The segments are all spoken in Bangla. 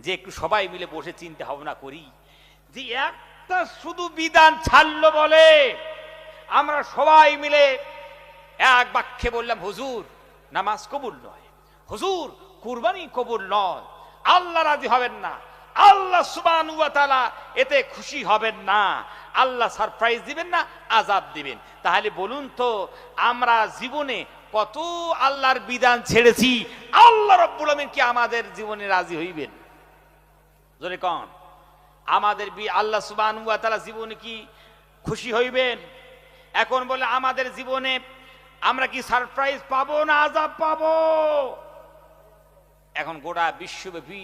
যে একটু সবাই মিলে বসে চিন্তা ভাবনা করি যে একটা শুধু বিধান ছাড়লো বলে আমরা সবাই মিলে এক বাক্যে বললাম, হুজুর নামাজ কবুল নয়, হুজুর কুরবানি কবুল নয়, আল্লাহ রাজি হবেন না, আল্লাহ সুবহানাহু ওয়া তাআলা এতে খুশি হবেন না, আল্লাহ সারপ্রাইজ দিবেন না, আযাব দিবেন। তাহলে বলুন তো আমরা জীবনে কত আল্লাহর বিধান ছেড়েছি, আল্লাহ রাব্বুল আলামিন কি আমাদের জীবনে রাজি হইবেন? জোরে কোন আমাদের আল্লাহ সুবহানাহু ওয়া তাআলা জীবনে কি খুশি হইবেন? এখন বলে আমাদের জীবনে আমরা কি সারপ্রাইজ পাবো না আযাব পাবো? এখন গোটা বিশ্বব্যাপী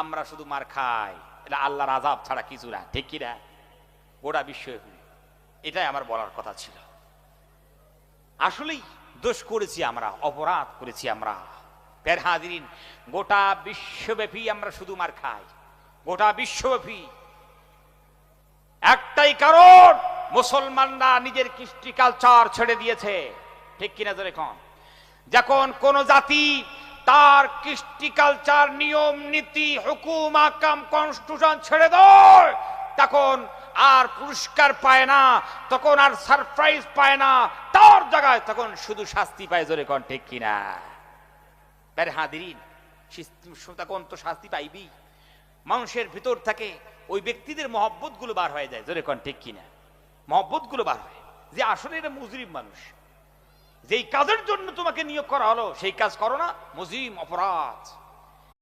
আমরা শুধু মার খাই, এটা আল্লাহর আযাব ছাড়া কিছু না, ঠিক কি না? গোটা বিশ্বব্যাপী এটাই আমার বলার কথা ছিল। আসলেই দোষ করেছি আমরা, অপরাধ করেছি আমরা। প্যার হাজিরিন, গোটা বিশ্বব্যাপী আমরা শুধু মার খাই, গোটা বিশ্বব্যাপী। একটাই কারণ, মুসলমানরা নিজের কৃষ্টি কালচার ছেড়ে দিয়েছে, ঠিক কিনা জোরে কোন? যখন কোন জাতি তার কৃষ্টি কালচার, নিয়ম নীতি, হুকুম আহকাম, কনস্টিটিউশন ছেড়ে দেয়, তখন আর পুরস্কার পায় না, তখন আর সারপ্রাইজ পায় না, তার জায়গায় তখন শুধু শাস্তি পায়। জোরে কোন ঠিক কিনা? প্যারে হাজিরিন, তখন তো শাস্তি পাইবি। মানুষের ভিতর থেকে ওই ব্যক্তিদের মহব্বত গুলো বার হয়ে যায়। জোরে কোন ঠিক কিনা? মহব্বত গুলো বার হয় যে আসলে এটা মুজরিম মানুষ, যেই কাজের জন্য তোমাকে নিয়োগ করা হলো সেই কাজ করো না, মুজরিম, অপরাধ।